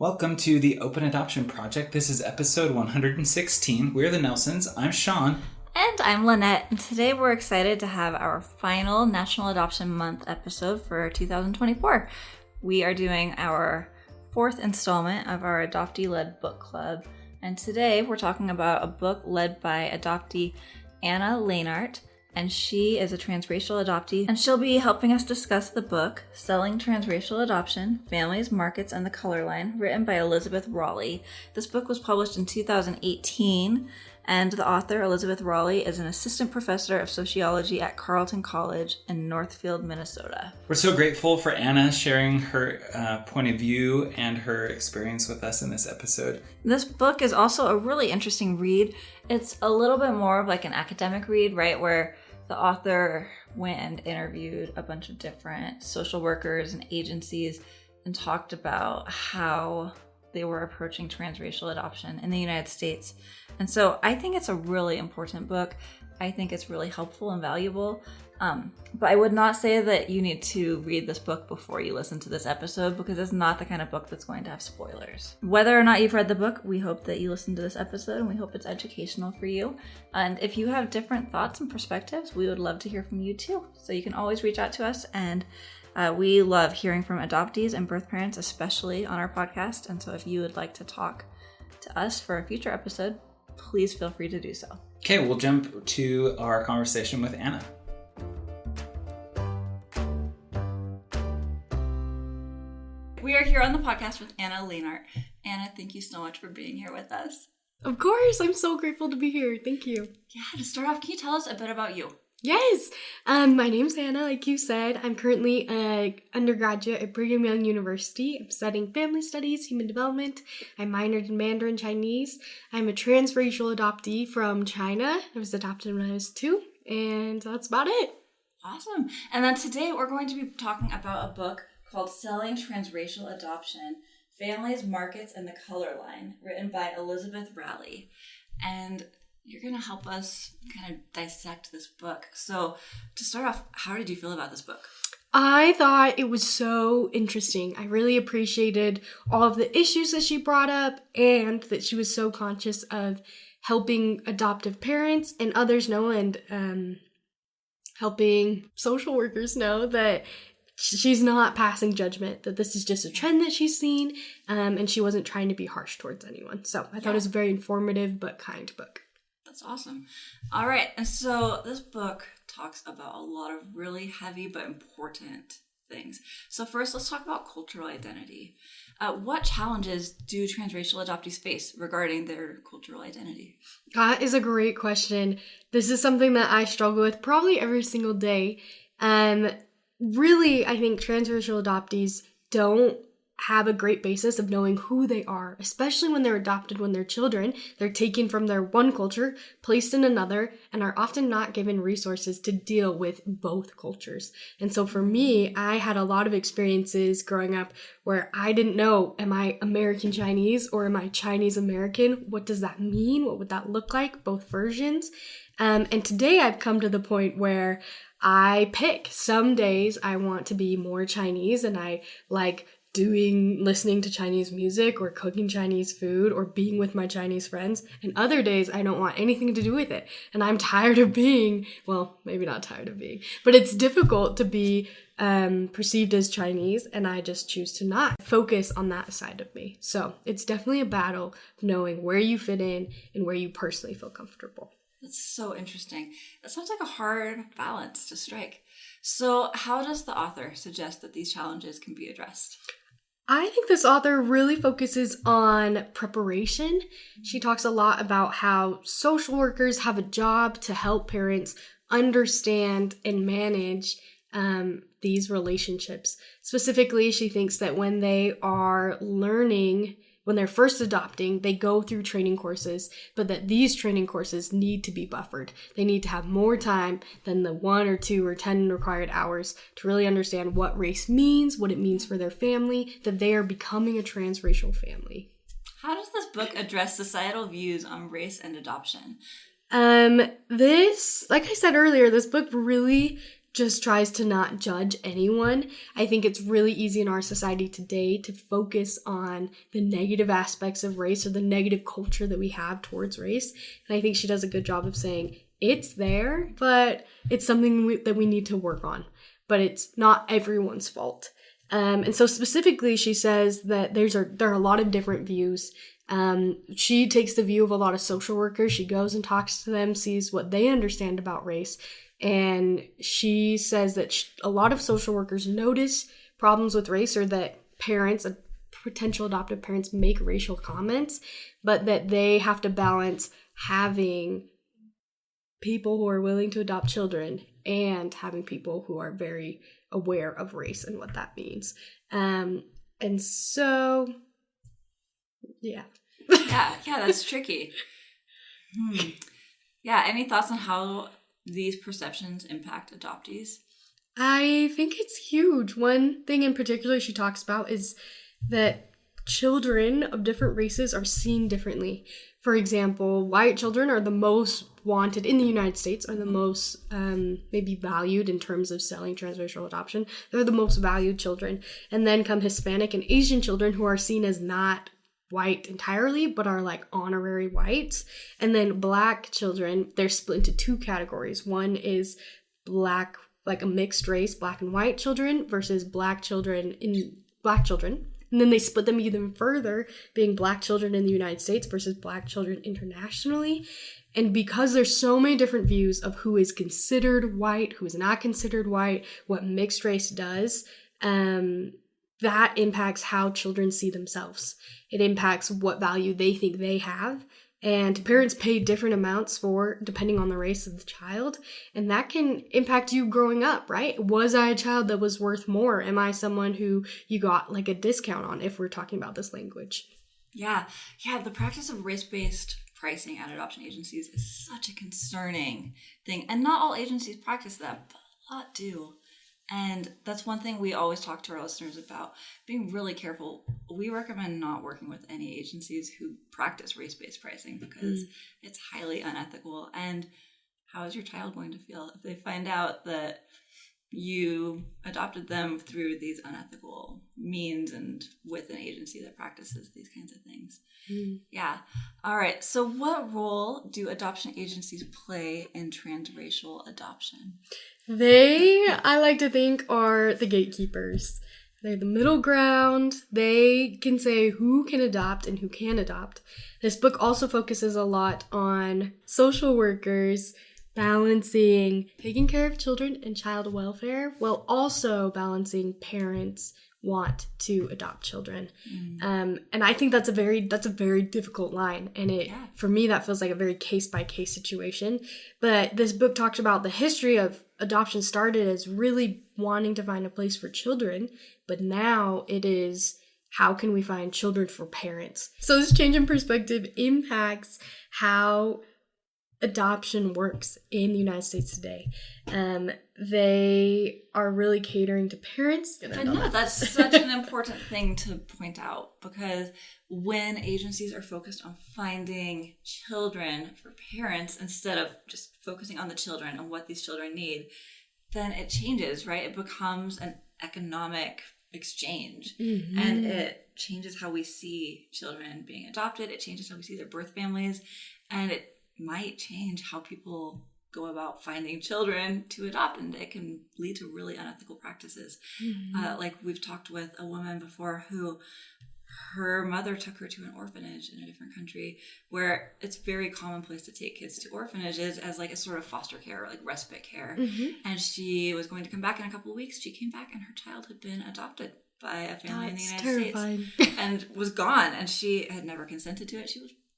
Welcome to the Open Adoption Project. This is episode 116. We're the Nelsons. I'm Sean. And I'm Lehnardt. And today we're excited to have our final National Adoption Month episode for 2024. We are doing our fourth installment of our adoptee-led book club. And today we're talking about a book led by adoptee Anna Lehnardt. And she is a transracial adoptee, and she'll be helping us discuss the book, Selling Transracial Adoption, Families, Markets, and the Color Line, written by Elizabeth Raleigh. This book was published in 2018, and the author, Elizabeth Raleigh, is an assistant professor of sociology at Carleton College in Northfield, Minnesota. We're so grateful for Anna sharing her point of view and her experience with us in this episode. This book is also a really interesting read. It's a little bit more of like an academic read, right, where the author went and interviewed a bunch of different social workers and agencies and talked about how they were approaching transracial adoption in the United States. And so I think it's a really important book. I think it's really helpful and valuable. But I would not say that you need to read this book before you listen to this episode, because it's not the kind of book that's going to have spoilers. Whether or not you've read the book, we hope that you listen to this episode, and we hope it's educational for you. And if you have different thoughts and perspectives, we would love to hear from you too. So you can always reach out to us, and we love hearing from adoptees and birth parents, especially on our podcast. And so if you would like to talk to us for a future episode, please feel free to do so. Okay, we'll jump to our conversation with Anna. We are here on the podcast with Anna Lehnardt. Anna, thank you so much for being here with us. Of course, I'm so grateful to be here. Thank you. Yeah, to start off, can you tell us a bit about you? Yes, my name's Hannah, like you said. I'm currently an undergraduate at Brigham Young University. I'm studying family studies, human development. I minored in Mandarin Chinese. I'm a transracial adoptee from China. I was adopted when I was 2, and that's about it. Awesome. And then today we're going to be talking about a book called Selling Transracial Adoption, Families, Markets, and the Color Line, written by Elizabeth Raleigh. And you're going to help us kind of dissect this book. So to start off, how did you feel about this book? I thought it was so interesting. I really appreciated all of the issues that she brought up, and that she was so conscious of helping adoptive parents and others know, and helping social workers know that she's not passing judgment, that this is just a trend that she's seen, and she wasn't trying to be harsh towards anyone. So I thought it was a very informative but kind book. That's awesome. All right. And so this book talks about a lot of really heavy but important things. So first, let's talk about cultural identity. What challenges do transracial adoptees face regarding their cultural identity? That is a great question. This is something that I struggle with probably every single day. Really, I think transracial adoptees don't have a great basis of knowing who they are, especially when they're adopted when they're children. They're taken from their one culture, placed in another, and are often not given resources to deal with both cultures. And so for me, I had a lot of experiences growing up where I didn't know, am I American Chinese or am I Chinese American? What does that mean? What would that look like? Both versions. And today I've come to the point where I pick. Some days I want to be more Chinese, and I like listening to Chinese music or cooking Chinese food or being with my Chinese friends. And other days I don't want anything to do with it. And I'm tired of being, well, maybe not tired of being, but it's difficult to be perceived as Chinese, and I just choose to not focus on that side of me. So it's definitely a battle of knowing where you fit in and where you personally feel comfortable. That's so interesting. That sounds like a hard balance to strike. So how does the author suggest that these challenges can be addressed? I think this author really focuses on preparation. She talks a lot about how social workers have a job to help parents understand and manage these relationships. Specifically, she thinks that when they are learning, when they're first adopting, they go through training courses, but that these training courses need to be buffered. They need to have more time than the 1 or 2 or 10 required hours to really understand what race means, what it means for their family, that they are becoming a transracial family. How does this book address societal views on race and adoption? This, like I said earlier, this book really just tries to not judge anyone. I think it's really easy in our society today to focus on the negative aspects of race or the negative culture that we have towards race. And I think she does a good job of saying it's there, but it's something that we need to work on. But it's not everyone's fault. And so specifically, she says that there are a lot of different views. She takes the view of a lot of social workers. She goes and talks to them, sees what they understand about race. And she says that a lot of social workers notice problems with race, or that parents, potential adoptive parents, make racial comments, but that they have to balance having people who are willing to adopt children and having people who are very aware of race and what that means. And so, yeah. yeah, that's tricky. Yeah, any thoughts on how these perceptions impact adoptees? I think it's huge. One thing in particular she talks about is that children of different races are seen differently. For example, white children are the most wanted in the United States, are the most maybe valued in terms of selling transracial adoption. They're the most valued children. And then come Hispanic and Asian children, who are seen as not white entirely, but are like honorary whites. And then Black children, they're split into two categories. One is Black, like a mixed race, Black and white children, versus Black children. And then they split them even further, being Black children in the United States versus Black children internationally. And because there's so many different views of who is considered white, who is not considered white, what mixed race does, that impacts how children see themselves. It impacts what value they think they have. And parents pay different amounts depending on the race of the child. And that can impact you growing up, right? Was I a child that was worth more? Am I someone who you got like a discount on, if we're talking about this language? Yeah, the practice of race-based pricing at adoption agencies is such a concerning thing. And not all agencies practice that, but a lot do. And that's one thing we always talk to our listeners about, being really careful. We recommend not working with any agencies who practice race-based pricing, because it's highly unethical. And how is your child going to feel if they find out that you adopted them through these unethical means and with an agency that practices these kinds of things? Yeah. All right. So what role do adoption agencies play in transracial adoption? They, I like to think, are the gatekeepers. They're the middle ground. They can say who can adopt and who can adopt. This book also focuses a lot on social workers balancing taking care of children and child welfare, while also balancing parents' want to adopt children. And I think that's a very difficult line. And for me, that feels like a very case-by-case situation. But this book talks about the history of adoption. Started as really wanting to find a place for children, but now it is, how can we find children for parents? So this change in perspective impacts how adoption works in the United States today. They are really catering to parents. I know, that's such an important thing to point out, because when agencies are focused on finding children for parents instead of just focusing on the children and what these children need, then it changes, right? It becomes an economic exchange, and it changes how we see children being adopted. It changes how we see their birth families, and it might change how people go about finding children to adopt, and it can lead to really unethical practices. Like we've talked with a woman before who her mother took her to an orphanage in a different country, where it's very commonplace to take kids to orphanages as like a sort of foster care or like respite care. And she was going to come back in a couple of weeks. She came back and her child had been adopted by a family in the United States and was gone, and she had never consented to it.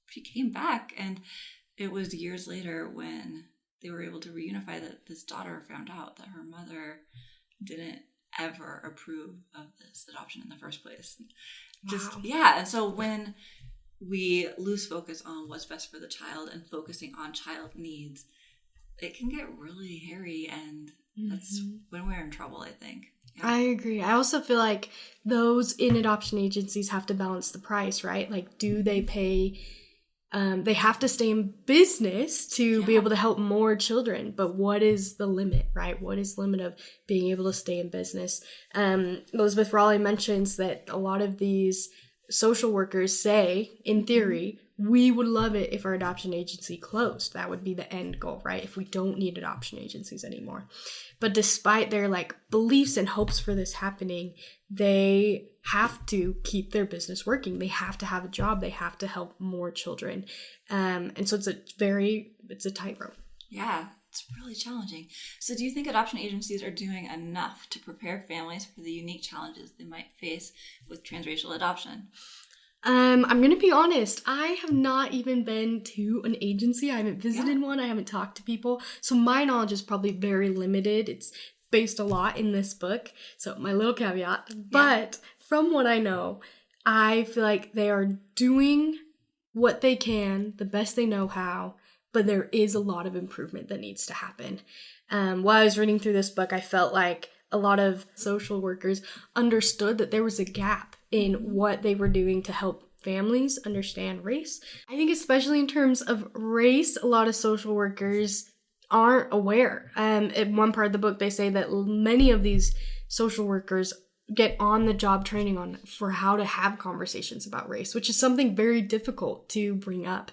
She came back, and it was years later when they were able to reunify that this daughter found out that her mother didn't ever approve of this adoption in the first place. And so when we lose focus on what's best for the child and focusing on child needs, it can get really hairy, and that's when we're in trouble, I think. Yeah. I agree. I also feel like those in adoption agencies have to balance the price, right? Like, do they pay they have to stay in business to be able to help more children. But what is the limit, right? What is the limit of being able to stay in business? Elizabeth Raleigh mentions that a lot of these social workers say, in theory, we would love it if our adoption agency closed. That would be the end goal, right? If we don't need adoption agencies anymore. But despite their beliefs and hopes for this happening, they have to keep their business working. They have to have a job. They have to help more children. And so it's a tightrope. Yeah, it's really challenging. So do you think adoption agencies are doing enough to prepare families for the unique challenges they might face with transracial adoption? I'm going to be honest. I have not even been to an agency. I haven't visited one. I haven't talked to people. So my knowledge is probably very limited. It's based a lot in this book. So my little caveat. Yeah. But from what I know, I feel like they are doing what they can, the best they know how, but there is a lot of improvement that needs to happen. While I was reading through this book, I felt like a lot of social workers understood that there was a gap in what they were doing to help families understand race. I think especially in terms of race, a lot of social workers aren't aware. In one part of the book, they say that many of these social workers get on the job training for how to have conversations about race, which is something very difficult to bring up.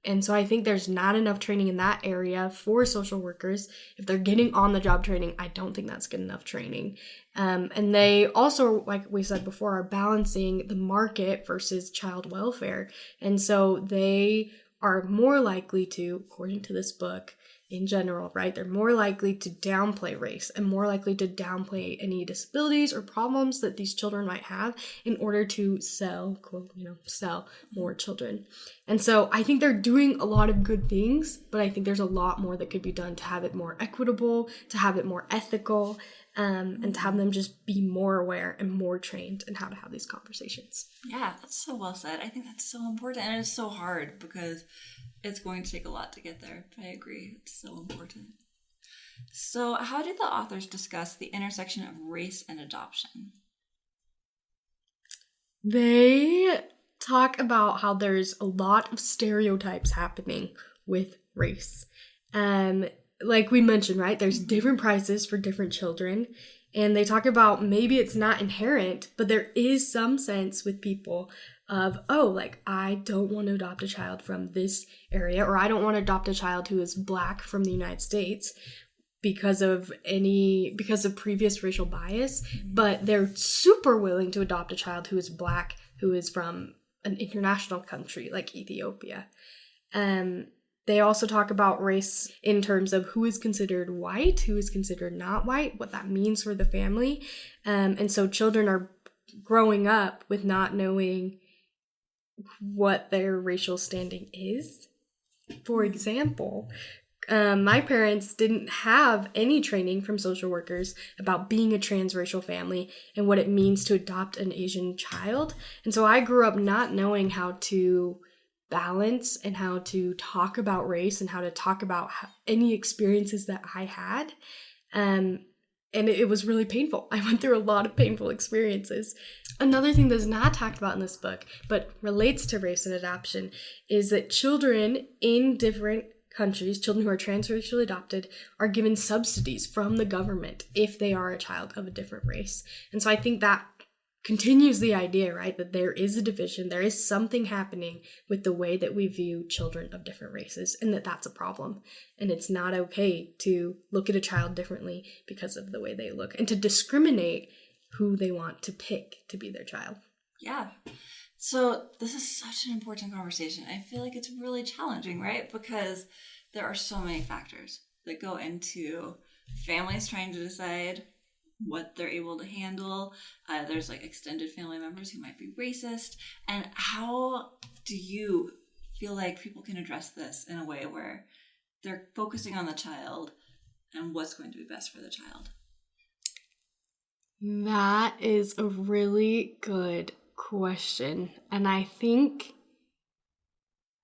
And so I think there's not enough training in that area for social workers. If they're getting on the job training, I don't think that's good enough training. And they also, like we said before, are balancing the market versus child welfare. And so they are more likely to, according to this book, in general, right? They're more likely to downplay race and more likely to downplay any disabilities or problems that these children might have in order to sell, quote, sell more children. And so I think they're doing a lot of good things, but I think there's a lot more that could be done to have it more equitable, to have it more ethical, and to have them just be more aware and more trained in how to have these conversations. Yeah, that's so well said. I think that's so important, and it's so hard because it's going to take a lot to get there. I agree. It's so important. So how did the authors discuss the intersection of race and adoption? They talk about how there's a lot of stereotypes happening with race. Like we mentioned, right? There's different prices for different children. And they talk about maybe it's not inherent, but there is some sense with people of, I don't want to adopt a child from this area, or I don't want to adopt a child who is Black from the United States because of previous racial bias, but they're super willing to adopt a child who is Black, who is from an international country like Ethiopia. They also talk about race in terms of who is considered white, who is considered not white, what that means for the family. And so children are growing up with not knowing what their racial standing is. For example, my parents didn't have any training from social workers about being a transracial family and what it means to adopt an Asian child. And so I grew up not knowing how to balance and how to talk about race and how to talk about any experiences that I had. And it was really painful. I went through a lot of painful experiences. Another thing that's not talked about in this book, but relates to race and adoption, is that children in different countries, children who are transracially adopted, are given subsidies from the government if they are a child of a different race. And so I think that continues the idea, right, that there is a division, there is something happening with the way that we view children of different races, and that's a problem. And it's not okay to look at a child differently because of the way they look, and to discriminate who they want to pick to be their child. Yeah. So this is such an important conversation. I feel like it's really challenging, right? Because there are so many factors that go into families trying to decide what they're able to handle. There's extended family members who might be racist. And how do you feel like people can address this in a way where they're focusing on the child and what's going to be best for the child? That is a really good question. And I think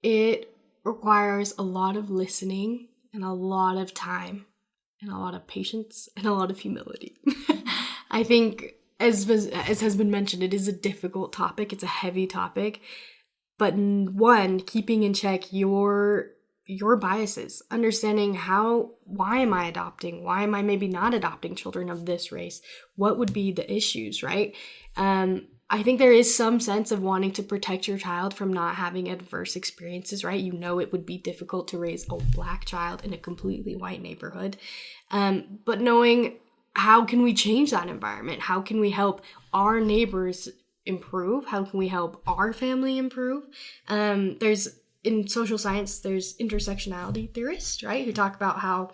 it requires a lot of listening and a lot of time and a lot of patience and a lot of humility. I think, as has been mentioned, it is a difficult topic. It's a heavy topic. But one, keeping in check your biases, understanding why am I adopting? Why am I maybe not adopting children of this race? What would be the issues, right? I think there is some sense of wanting to protect your child from not having adverse experiences, right? You know it would be difficult to raise a Black child in a completely white neighborhood. But knowing how can we change that environment? How can we help our neighbors improve? How can we help our family improve? In social science, there's intersectionality theorists, right, who talk about how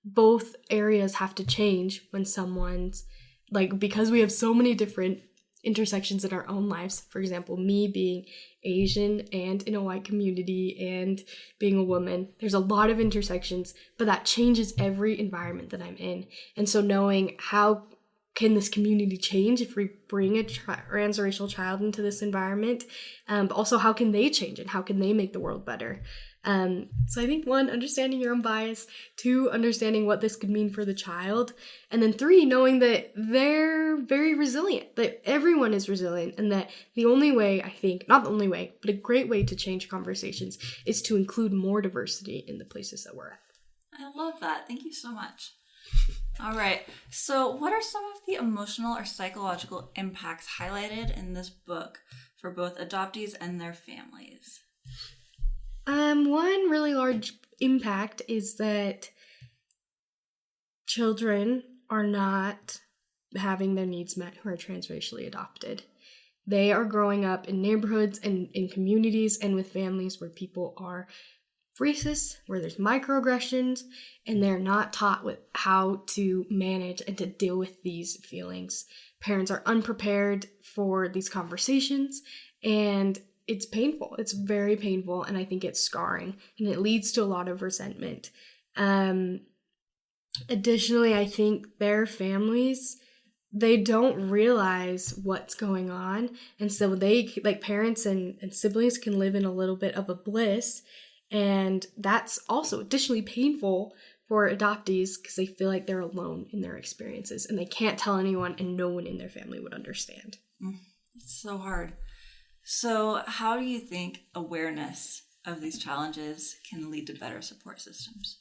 both areas have to change when someone's, like, because we have so many different intersections in our own lives. For example, me being Asian and in a white community and being a woman, there's a lot of intersections, but that changes every environment that I'm in. And so knowing how can this community change if we bring a transracial child into this environment, but also how can they change and how can they make the world better? So I think 1, understanding your own bias, 2, understanding what this could mean for the child, and then 3, knowing that they're very resilient, that everyone is resilient, and that the only way, I think, not the only way, but a great way to change conversations is to include more diversity in the places that we're at. I love that. Thank you so much. All right. So what are some of the emotional or psychological impacts highlighted in this book for both adoptees and their families? One really large impact is that children are not having their needs met who are transracially adopted. They are growing up in neighborhoods and in communities and with families where people are racist, where there's microaggressions, and they're not taught with how to manage and to deal with these feelings. Parents are unprepared for these conversations, and it's painful. It's very painful, and I think it's scarring, and it leads to a lot of resentment. Additionally, I think their families, they don't realize what's going on, and so they, like, parents and siblings can live in a little bit of a bliss, and that's also additionally painful for adoptees because they feel like they're alone in their experiences, and they can't tell anyone, and no one in their family would understand. It's so hard. So how do you think awareness of these challenges can lead to better support systems?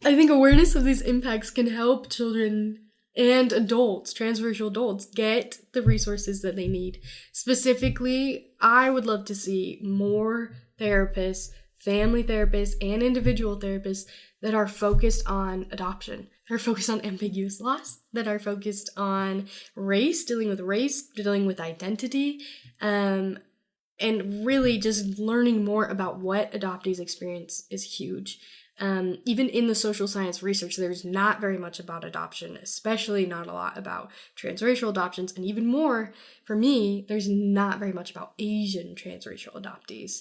I think awareness of these impacts can help children and adults, transracial adults, get the resources that they need. Specifically, I would love to see more therapists, family therapists, and individual therapists that are focused on adoption, that are focused on ambiguous loss, that are focused on race, dealing with identity, and really just learning more about what adoptees experience is huge. Even in the social science research, there's not very much about adoption, especially not a lot about transracial adoptions, and even more, for me, there's not very much about Asian transracial adoptees.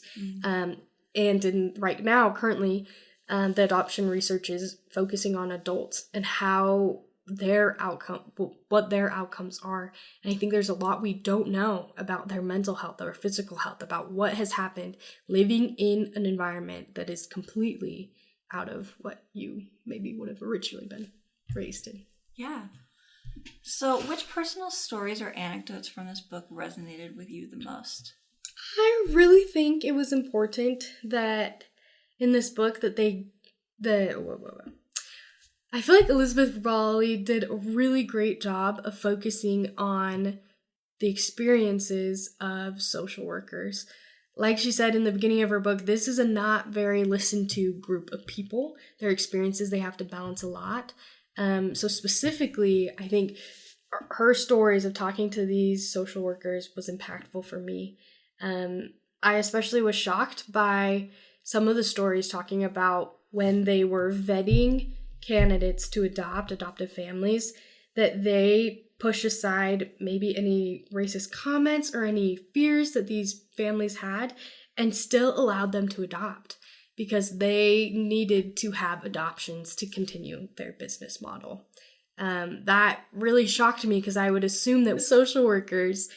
And right now, currently, the adoption research is focusing on adults and how what their outcomes are. And I think there's a lot we don't know about their mental health or physical health, about what has happened living in an environment that is completely out of what you maybe would have originally been raised in. Yeah. So which personal stories or anecdotes from this book resonated with you the most? I really think it was important that in this book that I feel like Elizabeth Raleigh did a really great job of focusing on the experiences of social workers. Like she said in the beginning of her book, this is a not very listened to group of people. Their experiences, they have to balance a lot. So specifically, I think her stories of talking to these social workers was impactful for me. I especially was shocked by some of the stories talking about when they were vetting candidates to adopt adoptive families, that they push aside maybe any racist comments or any fears that these families had and still allowed them to adopt because they needed to have adoptions to continue their business model. That really shocked me because I would assume that social workers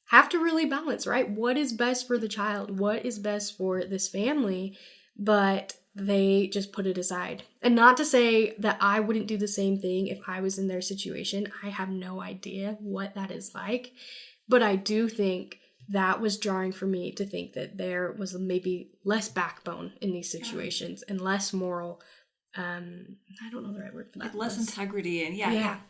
have to really balance, right? What is best for the child? What is best for this family? But they just put it aside. And not to say that I wouldn't do the same thing if I was in their situation. I have no idea what that is like. But I do think that was jarring for me to think that there was maybe less backbone in these situations and less moral, I don't know the right word for that. Like less integrity and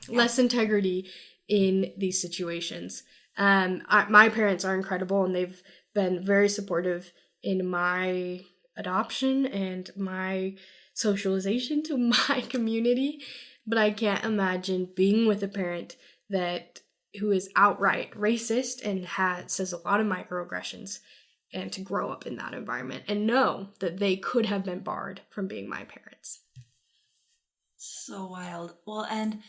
less integrity in these situations. My parents are incredible, and they've been very supportive in my adoption and my socialization to my community. But I can't imagine being with a parent who is outright racist and says a lot of microaggressions, and to grow up in that environment and know that they could have been barred from being my parents. So wild. Well, and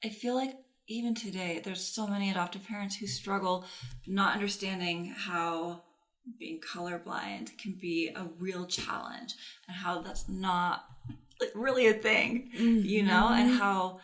I feel like even today, there's so many adoptive parents who struggle not understanding how being colorblind can be a real challenge, and how that's not really a thing, and how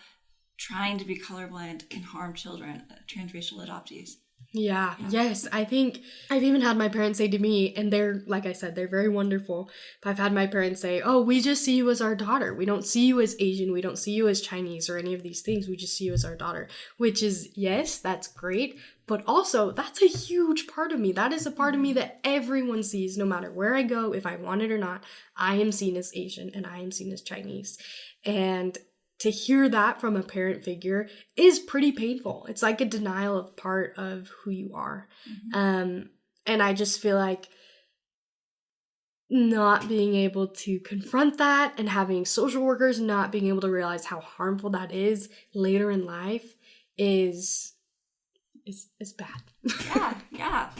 trying to be colorblind can harm children, transracial adoptees. Yeah, yes. I think I've even had my parents say to me, and they're, like I said, they're very wonderful, but I've had my parents say, oh, we just see you as our daughter. We don't see you as Asian. We don't see you as Chinese or any of these things. We just see you as our daughter, which is, yes, that's great. But also, that's a huge part of me. That is a part of me that everyone sees, no matter where I go, if I want it or not. I am seen as Asian and I am seen as Chinese. And to hear that from a parent figure is pretty painful. It's like a denial of part of who you are. And I just feel like not being able to confront that, and having social workers not being able to realize how harmful that is later in life is bad. Yeah.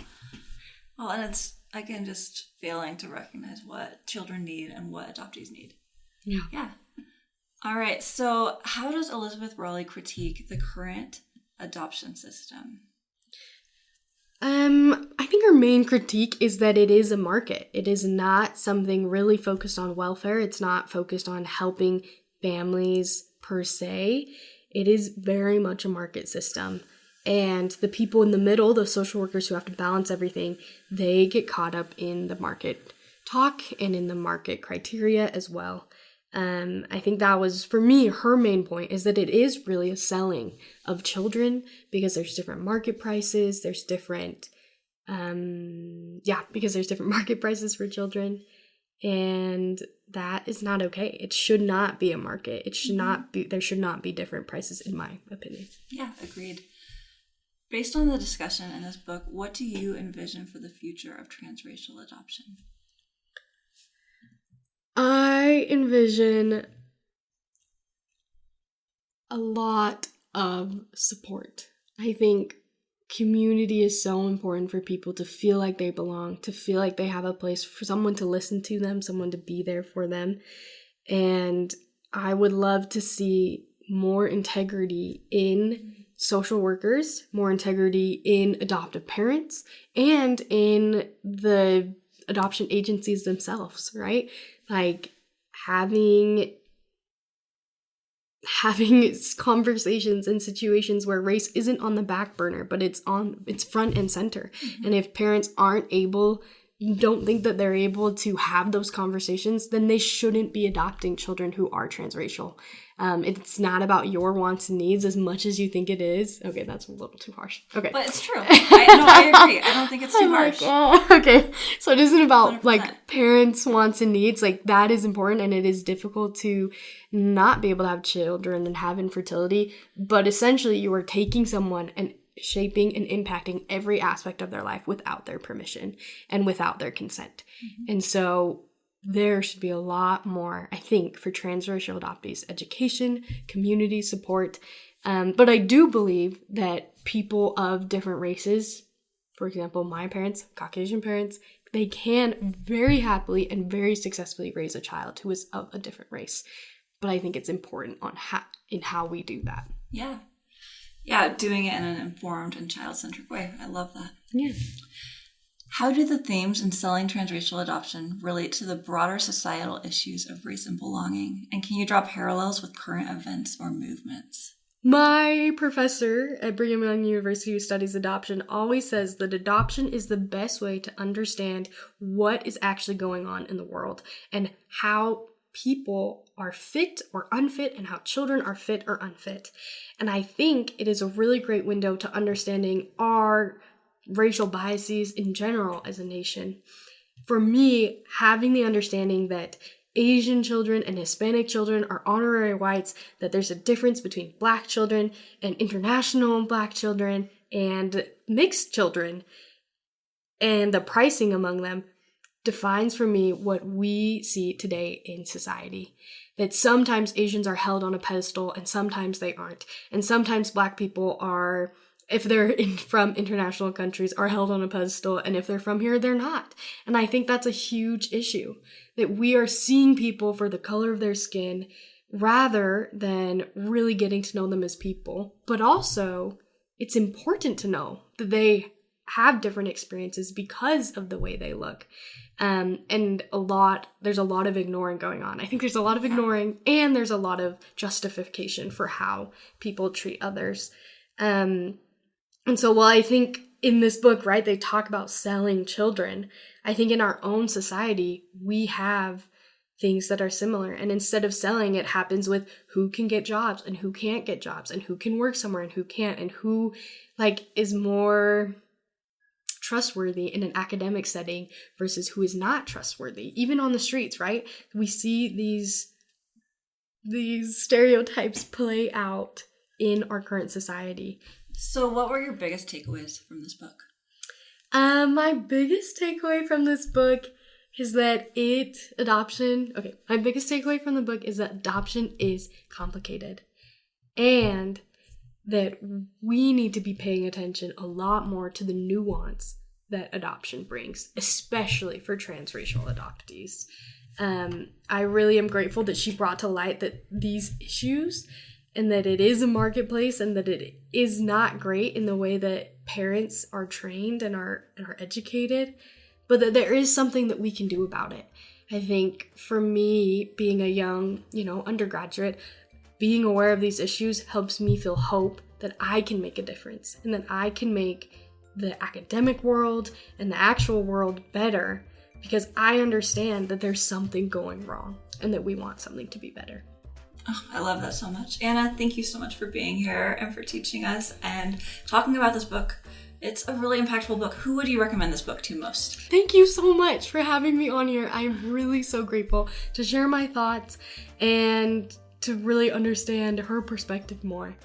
Well, and it's, again, just failing to recognize what children need and what adoptees need. Yeah. All right, so how does Elizabeth Raleigh critique the current adoption system? I think her main critique is that it is a market. It is not something really focused on welfare. It's not focused on helping families per se. It is very much a market system. And the people in the middle, the social workers who have to balance everything, they get caught up in the market talk and in the market criteria as well. I think that was, for me, her main point, is that it is really a selling of children, because there's different market prices, there's different market prices for children, and that is not okay. It should not be a market. It should not be, there should not be different prices, in my opinion. Yeah, agreed. Based on the discussion in this book, what do you envision for the future of transracial adoption? I envision a lot of support. I think community is so important for people to feel like they belong, to feel like they have a place, for someone to listen to them, someone to be there for them. And I would love to see more integrity in social workers, more integrity in adoptive parents, and in the adoption agencies themselves, right? Like having conversations in situations where race isn't on the back burner, but it's front and center. And if parents don't think that they're able to have those conversations, then they shouldn't be adopting children who are transracial. It's not about your wants and needs as much as you think it is. Okay, that's a little too harsh. Okay. But it's true. I agree. I don't think it's too harsh. Okay. So it isn't about 100%. like parents' wants and needs. Like, that is important, and it is difficult to not be able to have children and have infertility. But essentially, you are taking someone and shaping and impacting every aspect of their life without their permission and without their consent. And so there should be a lot more, I think, for transracial adoptees: education, community support. But I do believe that people of different races, for example, my parents, Caucasian parents, they can very happily and very successfully raise a child who is of a different race. But I think it's important in how we do that. Yeah, doing it in an informed and child-centric way. I love that. Yeah. How do the themes in selling transracial adoption relate to the broader societal issues of race and belonging? And can you draw parallels with current events or movements? My professor at Brigham Young University who studies adoption always says that adoption is the best way to understand what is actually going on in the world and how people are fit or unfit and how children are fit or unfit. And I think it is a really great window to understanding our racial biases in general as a nation. For me, having the understanding that Asian children and Hispanic children are honorary whites, that there's a difference between Black children and international Black children and mixed children, and the pricing among them defines for me what we see today in society. That sometimes Asians are held on a pedestal and sometimes they aren't. And sometimes Black people are, if they're from international countries, are held on a pedestal, and if they're from here, they're not. And I think that's a huge issue, that we are seeing people for the color of their skin rather than really getting to know them as people. But also, it's important to know that they have different experiences because of the way they look. And there's a lot of ignoring going on. I think there's a lot of ignoring, and there's a lot of justification for how people treat others. And so while I think in this book, right, they talk about selling children, I think in our own society, we have things that are similar. And instead of selling, it happens with who can get jobs and who can't get jobs, and who can work somewhere and who can't, and who is more trustworthy in an academic setting versus who is not trustworthy. Even on the streets, right? We see these stereotypes play out in our current society. So what were your biggest takeaways from this book? My biggest takeaway from this book is that my biggest takeaway from the book is that adoption is complicated, and that we need to be paying attention a lot more to the nuance that adoption brings, especially for transracial adoptees. I really am grateful that she brought to light that these issues, and that it is a marketplace, and that it is not great in the way that parents are trained and are educated, but that there is something that we can do about it. I think for me, being a young, undergraduate, being aware of these issues helps me feel hope that I can make a difference, and that I can make the academic world and the actual world better, because I understand that there's something going wrong and that we want something to be better. Oh, I love that so much. Anna, thank you so much for being here and for teaching us and talking about this book. It's a really impactful book. Who would you recommend this book to most? Thank you so much for having me on here. I'm really so grateful to share my thoughts and to really understand her perspective more.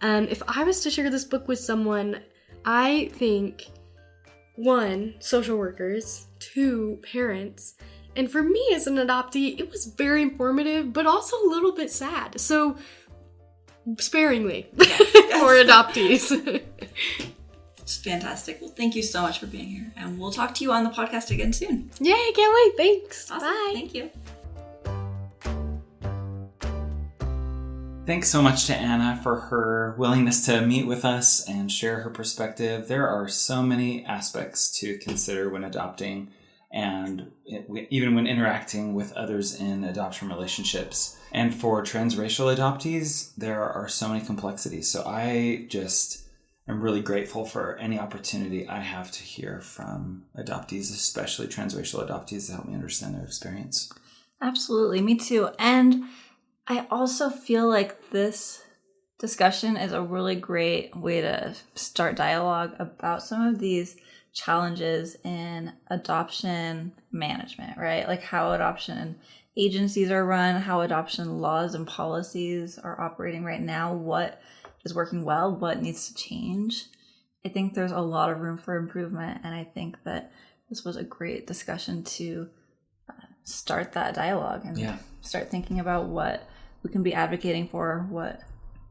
If I was to share this book with someone, I think 1, social workers, 2, parents, and for me as an adoptee, it was very informative, but also a little bit sad. So, sparingly for adoptees. It's fantastic. Well, thank you so much for being here, and we'll talk to you on the podcast again soon. Yay, can't wait. Thanks. Awesome. Bye. Thank you. Thanks so much to Anna for her willingness to meet with us and share her perspective. There are so many aspects to consider when adopting, and even when interacting with others in adoption relationships. And for transracial adoptees, there are so many complexities. So I just am really grateful for any opportunity I have to hear from adoptees, especially transracial adoptees, to help me understand their experience. Absolutely. Me too. And I also feel like this discussion is a really great way to start dialogue about some of these challenges in adoption management, right? Like how adoption agencies are run, how adoption laws and policies are operating right now, what is working well, what needs to change. I think there's a lot of room for improvement, and I think that this was a great discussion to start that dialogue and start thinking about what we can be advocating for, what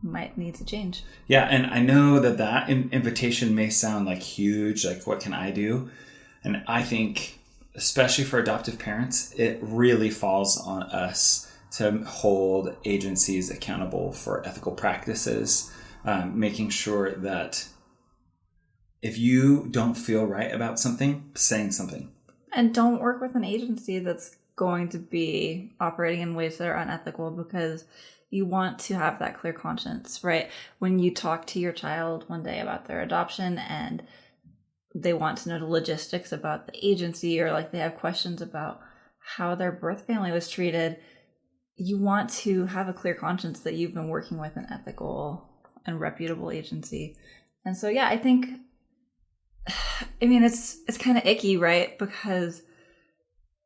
might need to change. Yeah, and I know that invitation may sound like huge, like what can I do? And I think, especially for adoptive parents, it really falls on us to hold agencies accountable for ethical practices, making sure that if you don't feel right about something, saying something. And don't work with an agency that's going to be operating in ways that are unethical, because you want to have that clear conscience, right? When you talk to your child one day about their adoption and they want to know the logistics about the agency, or like they have questions about how their birth family was treated, you want to have a clear conscience that you've been working with an ethical and reputable agency. And so, yeah, I think I mean, it's kind of icky, right? Because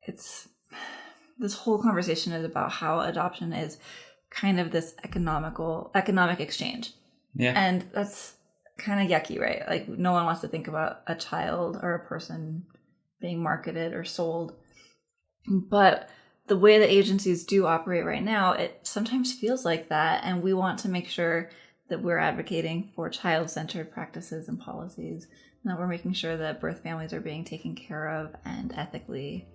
this whole conversation is about how adoption is kind of this economic exchange. Yeah. And that's kind of yucky, right? Like, no one wants to think about a child or a person being marketed or sold. But the way the agencies do operate right now, it sometimes feels like that. And we want to make sure that we're advocating for child-centered practices and policies, and that we're making sure that birth families are being taken care of and ethically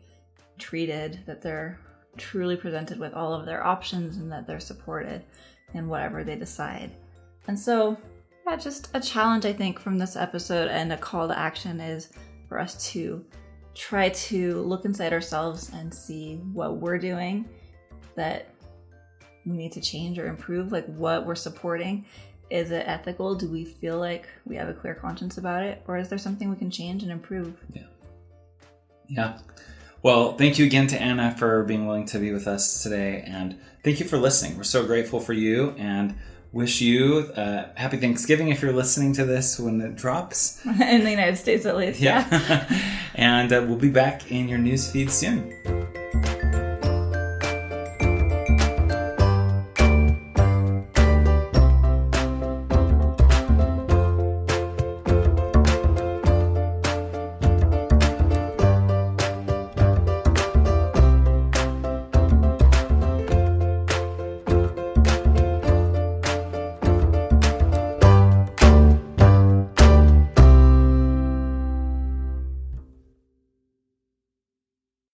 treated, that they're truly presented with all of their options, and that they're supported in whatever they decide. And so, yeah, just a challenge, I think, from this episode, and a call to action is for us to try to look inside ourselves and see what we're doing that we need to change or improve, like what we're supporting. Is it ethical? Do we feel like we have a clear conscience about it? Or is there something we can change and improve? Yeah. Well, thank you again to Anna for being willing to be with us today. And thank you for listening. We're so grateful for you and wish you happy Thanksgiving if you're listening to this when it drops. In the United States, at least. Yeah. And we'll be back in your newsfeed soon.